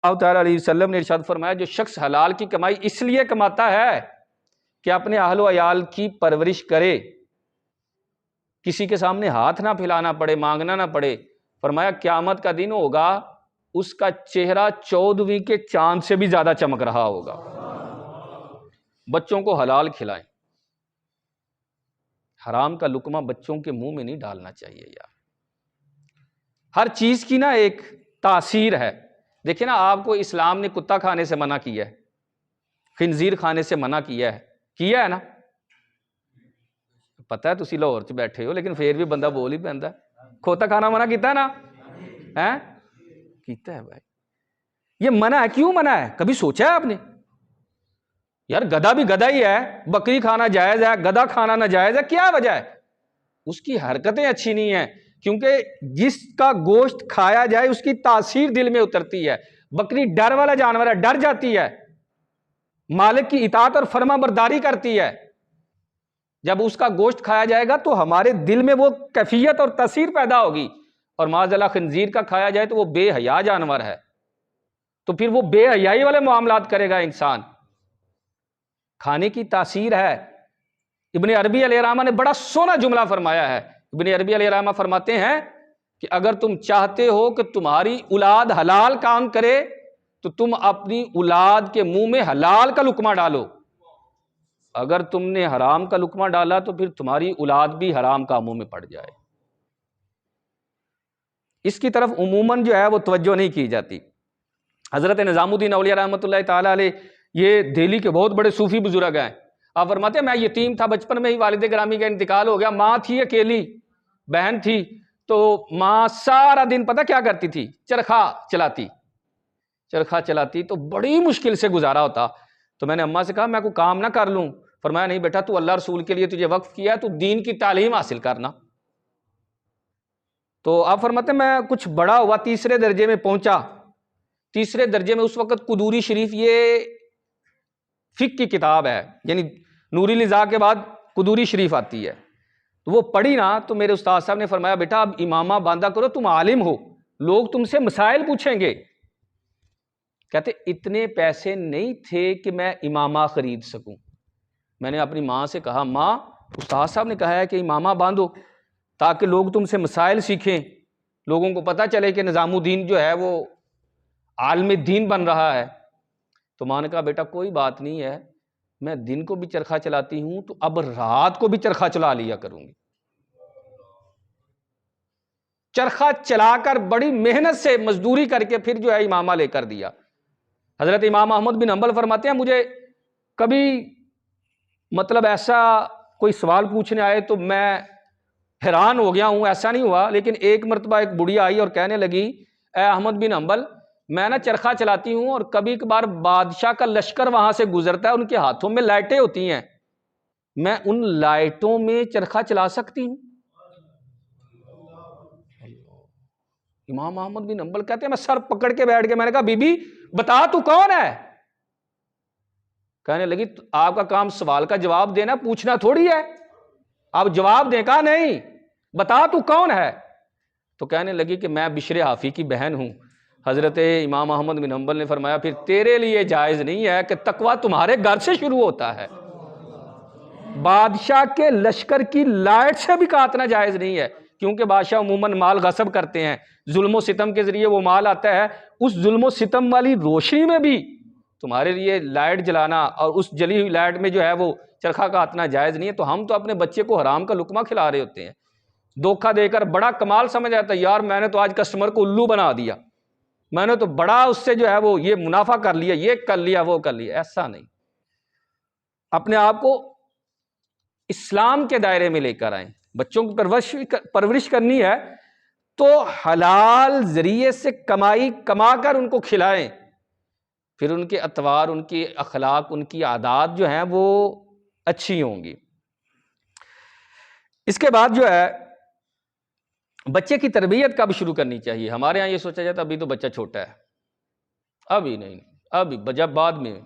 اللہ تعالیٰ علیہ وسلم نے ارشاد فرمایا جو شخص حلال کی کمائی اس لیے کماتا ہے کہ اپنے اہل و عیال کی پرورش کرے، کسی کے سامنے ہاتھ نہ پھیلانا پڑے، مانگنا نہ پڑے، فرمایا قیامت کا دن ہوگا اس کا چہرہ 14ویں کے چاند سے بھی زیادہ چمک رہا ہوگا۔ بچوں کو حلال کھلائیں، حرام کا لقمہ بچوں کے منہ میں نہیں ڈالنا چاہیے یار۔ ہر چیز کی نا ایک تاثیر ہے۔ دیکھیں نا، آپ کو اسلام نے کتا کھانے سے منع کیا ہے، خنزیر کھانے سے منع کیا ہے نا؟ پتہ ہے تسی لاہور چ بیٹھے ہو لیکن پھر بھی بندہ بول ہی پیندا ہے۔ کھوتا کھانا منع کیتا ہے نا؟ کیتا ہے بھائی۔ یہ منع ہے، کیوں منع ہے؟ کبھی سوچا ہے آپ نے؟ یار گدھا بھی گدھا ہی ہے، بکری کھانا جائز ہے، گدھا کھانا ناجائز ہے، کیا وجہ ہے؟ اس کی حرکتیں اچھی نہیں ہیں، کیونکہ جس کا گوشت کھایا جائے اس کی تاثیر دل میں اترتی ہے۔ بکری ڈر والا جانور ہے، ڈر جاتی ہے، مالک کی اطاعت اور فرما برداری کرتی ہے۔ جب اس کا گوشت کھایا جائے گا تو ہمارے دل میں وہ کیفیت اور تاثیر پیدا ہوگی، اور معاذ اللہ خنزیر کا کھایا جائے تو وہ بے حیا جانور ہے، تو پھر وہ بے حیائی والے معاملات کرے گا انسان۔ کھانے کی تاثیر ہے۔ ابن عربی علیہ الرحمہ نے بڑا سونا جملہ فرمایا ہے۔ ابن عربی علیہ الرحمہ فرماتے ہیں کہ اگر تم چاہتے ہو کہ تمہاری اولاد حلال کام کرے تو تم اپنی اولاد کے منہ میں حلال کا لقمہ ڈالو، اگر تم نے حرام کا لقمہ ڈالا تو پھر تمہاری اولاد بھی حرام کاموں میں پڑ جائے۔ اس کی طرف عموماً جو ہے وہ توجہ نہیں کی جاتی۔ حضرت نظام الدین اولیاء رحمۃ اللہ تعالیٰ علیہ یہ دہلی کے بہت بڑے صوفی بزرگ ہیں۔ آپ فرماتے ہیں میں یتیم تھا، بچپن میں ہی والد گرامی کا انتقال ہو گیا، ماں تھی اکیلی، بہن تھی، تو ماں سارا دن پتہ کیا کرتی تھی؟ چرخا چلاتی تو بڑی مشکل سے گزارا ہوتا۔ تو میں نے اماں سے کہا میں کوئی کام نہ کر لوں؟ فرمایا نہیں بیٹا، تو اللہ رسول کے لیے تجھے وقف کیا ہے، تو دین کی تعلیم حاصل کرنا۔ تو آپ فرماتے ہیں میں کچھ بڑا ہوا، تیسرے درجے میں پہنچا۔ تیسرے درجے میں اس وقت قدوری شریف، یہ فقہ کی کتاب ہے، یعنی نوری لزا کے بعد قدوری شریف آتی ہے، تو وہ پڑھی نا تو میرے استاد صاحب نے فرمایا بیٹا اب امامہ باندھا کرو، تم عالم ہو، لوگ تم سے مسائل پوچھیں گے۔ کہتے اتنے پیسے نہیں تھے کہ میں امامہ خرید سکوں۔ میں نے اپنی ماں سے کہا ماں استاد صاحب نے کہا ہے کہ امامہ باندھو تاکہ لوگ تم سے مسائل سیکھیں، لوگوں کو پتہ چلے کہ نظام الدین جو ہے وہ عالم دین بن رہا ہے۔ تو ماں نے کہا بیٹا کوئی بات نہیں ہے، میں دن کو بھی چرخہ چلاتی ہوں تو اب رات کو بھی چرخہ چلا لیا کروں گی۔ چرخہ چلا کر بڑی محنت سے مزدوری کر کے پھر جو ہے امامہ لے کر دیا۔ حضرت امام احمد بن حنبل فرماتے ہیں مجھے کبھی مطلب ایسا کوئی سوال پوچھنے آئے تو میں حیران ہو گیا ہوں، ایسا نہیں ہوا، لیکن ایک مرتبہ ایک بڑھیا آئی اور کہنے لگی اے احمد بن حنبل میں نا چرخہ چلاتی ہوں اور کبھی کبھار بادشاہ کا لشکر وہاں سے گزرتا ہے، ان کے ہاتھوں میں لائٹیں ہوتی ہیں، میں ان لائٹوں میں چرخہ چلا سکتی ہوں؟ امام احمد بن حنبل کہتے ہیں میں سر پکڑ کے بیٹھ گیا، میں نے کہا بی بی بتا تو کون ہے؟ کہنے لگی آپ کا کام سوال کا جواب دینا، پوچھنا تھوڑی ہے، آپ جواب دیں۔ کہا نہیں، بتا تو کون ہے؟ تو کہنے لگی کہ میں بشر حافی کی بہن ہوں۔ حضرت امام احمد بن حنبل نے فرمایا پھر تیرے لیے جائز نہیں ہے کہ تقویٰ تمہارے گھر سے شروع ہوتا ہے، بادشاہ کے لشکر کی لائٹ سے بھی کاٹنا جائز نہیں ہے، کیونکہ بادشاہ عموماً مال غصب کرتے ہیں، ظلم و ستم کے ذریعے وہ مال آتا ہے، اس ظلم و ستم والی روشنی میں بھی تمہارے لیے لائٹ جلانا اور اس جلی ہوئی لائٹ میں جو ہے وہ چرخہ کاٹنا جائز نہیں ہے۔ تو ہم تو اپنے بچے کو حرام کا لقمہ کھلا رہے ہوتے ہیں، دھوکہ دے کر بڑا کمال سمجھ آتا ہے یار میں نے تو آج کسٹمر کو الو بنا دیا، میں نے تو بڑا اس سے جو ہے وہ یہ منافع کر لیا، یہ کر لیا، وہ کر لیا۔ ایسا نہیں، اپنے آپ کو اسلام کے دائرے میں لے کر آئیں۔ بچوں کی پرورش کرنی ہے تو حلال ذریعے سے کما کر ان کو کھلائیں، پھر ان کے اطوار، ان کی اخلاق، ان کی عادات جو ہیں وہ اچھی ہوں گی۔ اس کے بعد جو ہے بچے کی تربیت کب شروع کرنی چاہیے؟ ہمارے ہاں یہ سوچا جاتا ابھی تو بچہ چھوٹا ہے، ابھی نہیں، ابھی جب بعد میں